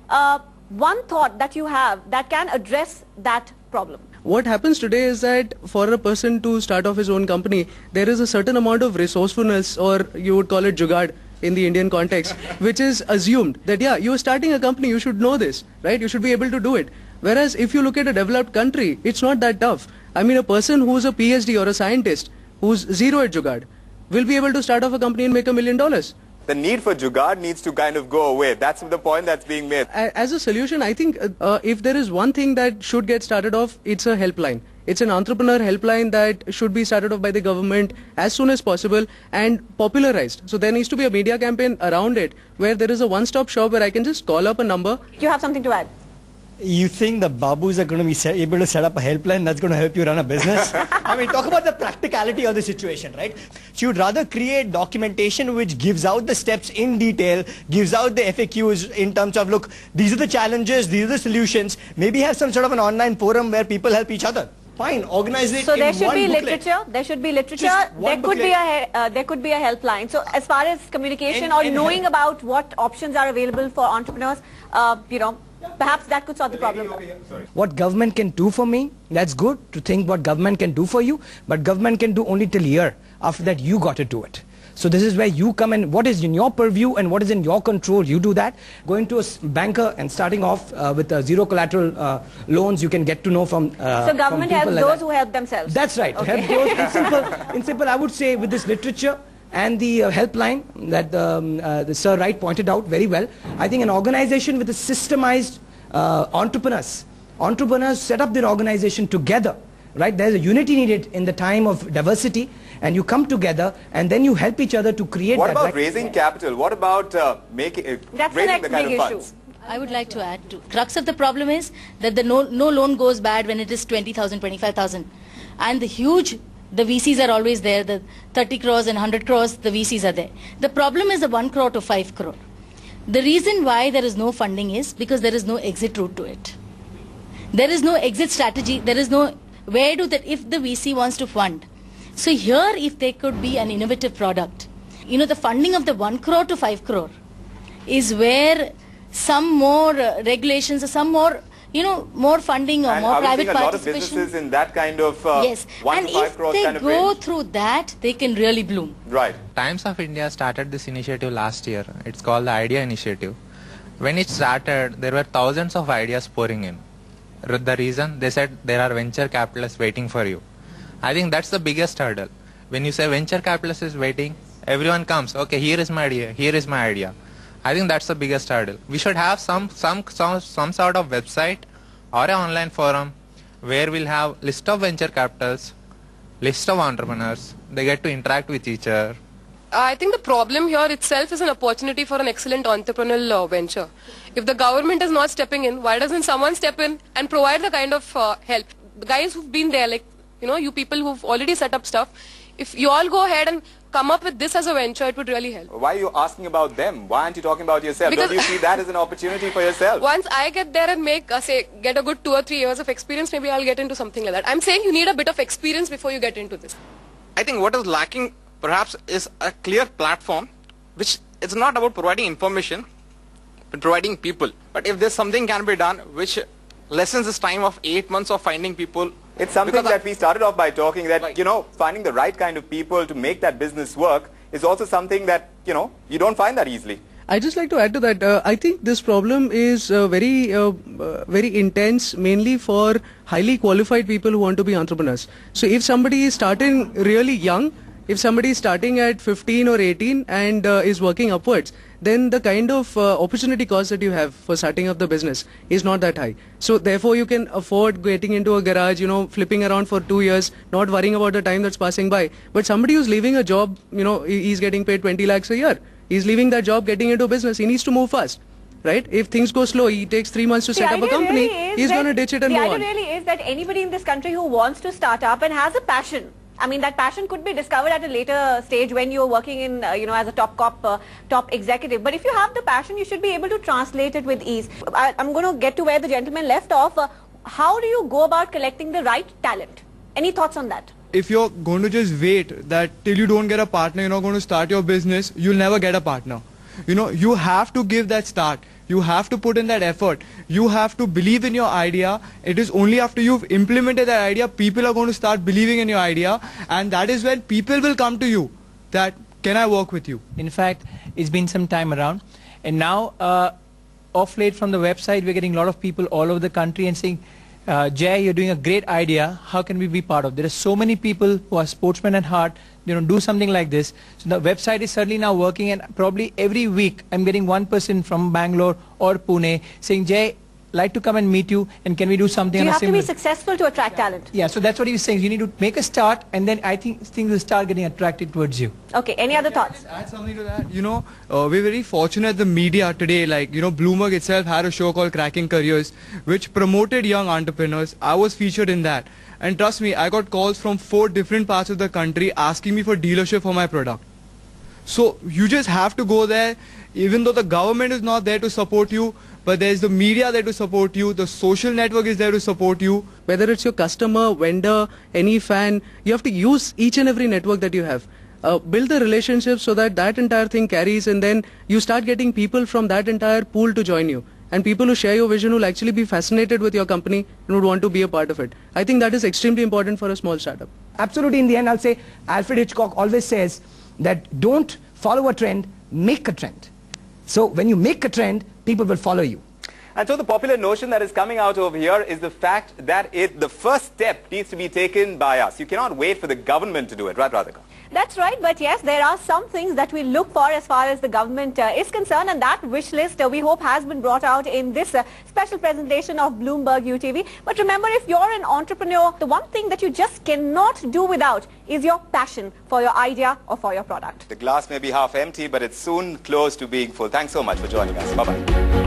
one thought that you have that can address that problem? What happens today is that for a person to start off his own company, there is a certain amount of resourcefulness, or you would call it jugaad in the Indian context, which is assumed that, yeah, you are starting a company, you should know this, right? You should be able to do it. Whereas if you look at a developed country, it's not that tough. I mean, a person who's a PhD or a scientist who's zero at jugaad will be able to start off a company and make $1 million. The need for jugaad needs to kind of go away. That's the point that's being made. As a solution, I think if there is one thing that should get started off, it's a helpline. It's an entrepreneur helpline that should be started off by the government as soon as possible and popularized. So there needs to be a media campaign around it where there is a one-stop shop where I can just call up a number. You have something to add? You think the babus are going to be able to set up a helpline that's going to help you run a business? I mean, talk about the practicality of the situation, right? So you'd rather create documentation which gives out the steps in detail, gives out the FAQs in terms of, look, these are the challenges, these are the solutions. Maybe have some sort of an online forum where people help each other. Fine, organize it. So in there should one be booklet. literature. There should be literature. There could be a helpline. So as far as communication or knowing about what options are available for entrepreneurs, you know, perhaps that could solve the problem. What government can do for me, that's good to think what government can do for you, but government can do only till a year. After that, you got to do it. So this is where you come in. What is in your purview and what is in your control, you do that. Going to a banker and starting off with zero collateral loans, you can get to know from so government helps those who help themselves. That's right. Okay. Help those, in simple, I would say with this literature and the helpline that the Sir Wright pointed out very well, I think an organization with a systemized entrepreneurs set up their organization together, right? There's a unity needed in the time of diversity, and you come together and then you help each other to create. What about raising capital? What about raising the kind of funds? I would like to add to. Crux of the problem is that the no loan goes bad when it is 20,000, 25,000, and the VCs are always there. The 30 crores and 100 crores, the VCs are there. The problem is the 1 crore to 5 crore. The reason why there is no funding is because there is no exit route to it. There is no exit strategy. There is no where do that if the VC wants to fund. So here, if there could be an innovative product, you know, the funding of the 1 crore to 5 crore is where some more regulations or some more, you know, more funding or more private participation. And a lot of businesses in that kind of yes. 1 to 5 crores kind of range. And if they go through that, they can really bloom. Right. Times of India started this initiative last year. It's called the Idea Initiative. When it started, there were thousands of ideas pouring in. The reason, they said there are venture capitalists waiting for you. I think that's the biggest hurdle. When you say venture capitalist is waiting, everyone comes, okay, here is my idea, here is my idea. I think that's the biggest hurdle. We should have some sort of website or an online forum where we'll have list of venture capitals, list of entrepreneurs, they get to interact with each other. I think the problem here itself is an opportunity for an excellent entrepreneurial venture. If the government is not stepping in, why doesn't someone step in and provide the kind of help? The guys who've been there, like, you know, you people who've already set up stuff, if you all go ahead and come up with this as a venture, it would really help. Why are you asking about them? Why aren't you talking about yourself? Because don't you see that as an opportunity for yourself? Once I get there and make, get a good 2 or 3 years of experience, maybe I'll get into something like that. I'm saying you need a bit of experience before you get into this. I think what is lacking perhaps is a clear platform, which is not about providing information, but providing people. But if there's something can be done which lessens this time of 8 months of finding people. It's something that we started off by talking that, right, you know, finding the right kind of people to make that business work is also something that, you know, you don't find that easily. I'd just like to add to that. I think this problem is very intense, mainly for highly qualified people who want to be entrepreneurs. So if somebody is starting really young, if somebody is starting at 15 or 18 and is working upwards, then the kind of opportunity cost that you have for starting up the business is not that high. So therefore you can afford getting into a garage, you know, flipping around for 2 years, not worrying about the time that's passing by. But somebody who's leaving a job, you know, he's getting paid 20 lakhs a year. He's leaving that job, getting into business. He needs to move fast. Right? If things go slow, he takes 3 months to set up a company, he's going to ditch it and move on. The idea really is that anybody in this country who wants to start up and has a passion, I mean, that passion could be discovered at a later stage when you're working in, you know, as a top executive. But if you have the passion, you should be able to translate it with ease. I'm going to get to where the gentleman left off. How do you go about collecting the right talent? Any thoughts on that? If you're going to just wait that till you don't get a partner, you're not going to start your business, you'll never get a partner. You know, you have to give that start. You have to put in that effort. You have to believe in your idea. It is only after you've implemented that idea, people are going to start believing in your idea, and that is when people will come to you that, can I work with you? In fact, it's been some time around, and now off late from the website, we're getting a lot of people all over the country and saying, Jay, you're doing a great idea. How can we be part of? There are so many people who are sportsmen at heart. Do something like this. So the website is certainly now working, and probably every week I'm getting one person from Bangalore or Pune saying, Jay, like to come and meet you, and can we do something? So you on a have to similar... be successful to attract talent. Yeah, so that's what he was saying. You need to make a start, and then I think things will start getting attracted towards you. Okay, any other thoughts? Add something to that. We're very fortunate the media today, like, Bloomberg itself had a show called Cracking Careers, which promoted young entrepreneurs. I was featured in that. And trust me, I got calls from 4 different parts of the country asking me for dealership for my product. So you just have to go there, even though the government is not there to support you, but there's the media there to support you, the social network is there to support you. Whether it's your customer, vendor, any fan, you have to use each and every network that you have. Build the relationship so that that entire thing carries, and then you start getting people from that entire pool to join you. And people who share your vision will actually be fascinated with your company and would want to be a part of it. I think that is extremely important for a small startup. Absolutely. In the end, I'll say Alfred Hitchcock always says that don't follow a trend, make a trend. So when you make a trend, people will follow you. And so the popular notion that is coming out over here is the fact that the first step needs to be taken by us. You cannot wait for the government to do it, right, Radhika? That's right, but yes, there are some things that we look for as far as the government is concerned, and that wish list we hope has been brought out in this special presentation of Bloomberg UTV. But remember, if you're an entrepreneur, the one thing that you just cannot do without is your passion for your idea or for your product. The glass may be half empty, but it's soon close to being full. Thanks so much for joining us. Bye-bye.